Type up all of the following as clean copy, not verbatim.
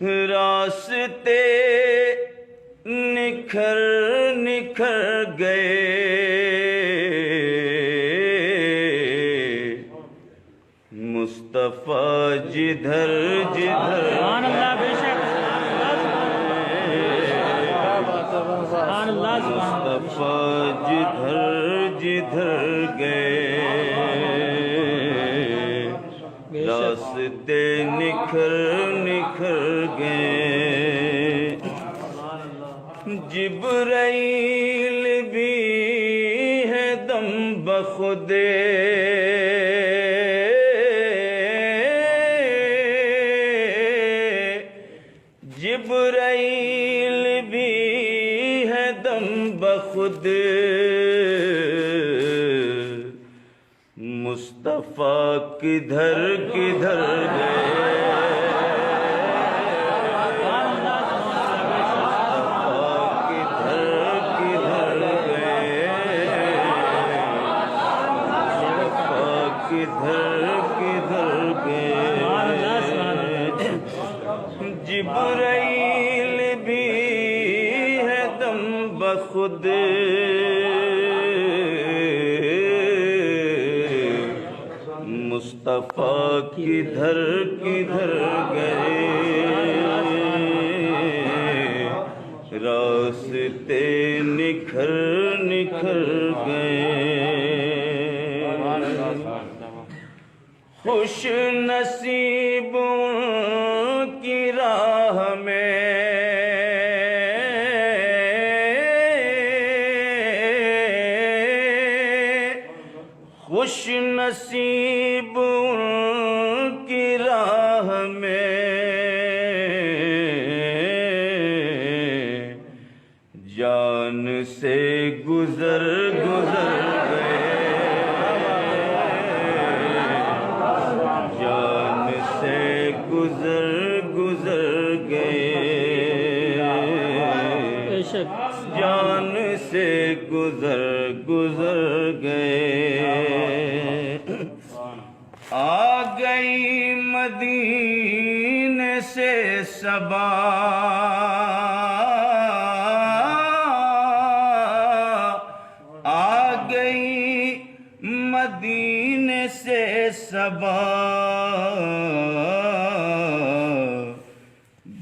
راستے نکھر نکھر گئے، مصطفیٰ جدھر جدھر مصطفیٰ جدھر جدھر گئے، راستے نکھر نکھر گئے، جبرائیل بھی ہے دم بخود، جبرائیل بھی ہے دم بخود، مصطفیٰ کدھر کدھر گئے، جبرائیل بھی ہے دم بخود، مصطفیٰ کدھر کدھر گئے، راستے نکھر نکھر گئے، خوش نصیب کی راہ میں خوش نصیب کی راہ میں، جان سے گزر گزر گئے، جان سے گزر گزر گئے، جان سے گزر گزر گئے، آ گئی مدینے سے صبا، آ گئی مدینے سے صبا،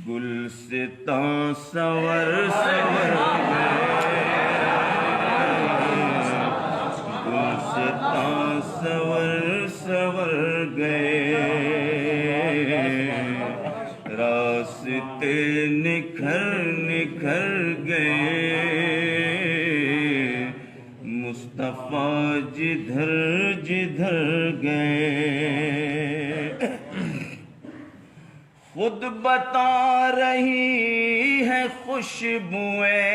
گلستاں سور سور گلستاں سور سور گئے، راستے نکھر نکھر گئے، مصطفیٰ جدھر جدھر گئے، خود بتا رہی ہے خوشبوئیں،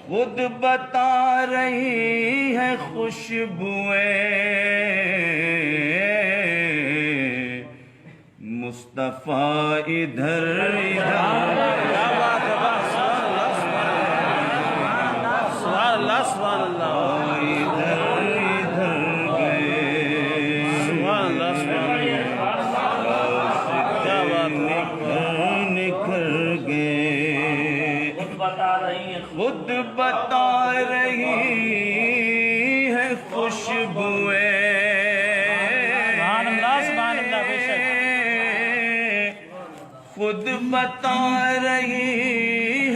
خود بتا رہی ہے خوشبوئیں، مصطفیٰ ادھر ادھر خود بتا رہی ہے خوشبوئیں، خود بتا رہی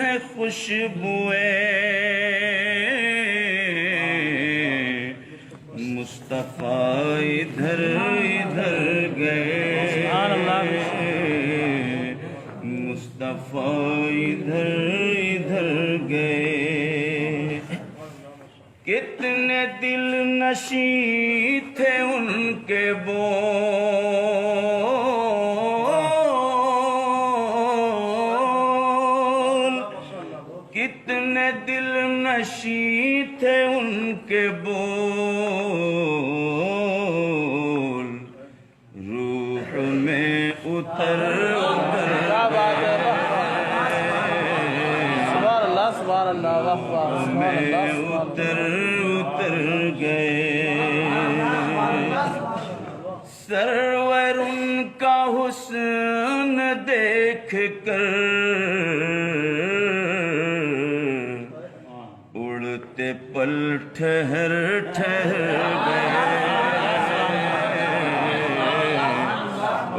ہے خوشبوئیں، مصطفیٰ ادھر ادھر گئے، مصطفیٰ ادھر ادھر گئے، کتنے دل نشیں تھے ان کے بول، کتنے دل نشیں تھے ان کے بول، روح میں اتر میں اتر اتر گئے، سرور ان کا حسن دیکھ کر اڑتے پل ٹھہر ٹھہر گئے،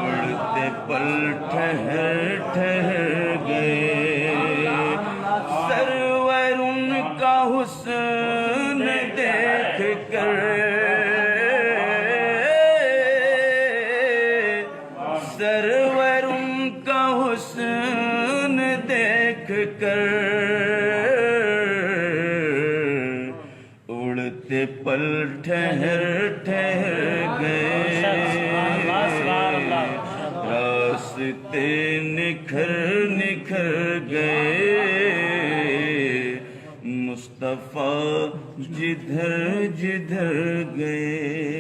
اڑتے پل ٹھہر ٹھہر گئے، سرور ان کا حسن دیکھ کر سرور ان کا حسن دیکھ کر اڑتے پل ٹھہر ٹھہر گئے، راستے نکھر نکھر گئے، مصطفیٰ جدھر جدھر گئے۔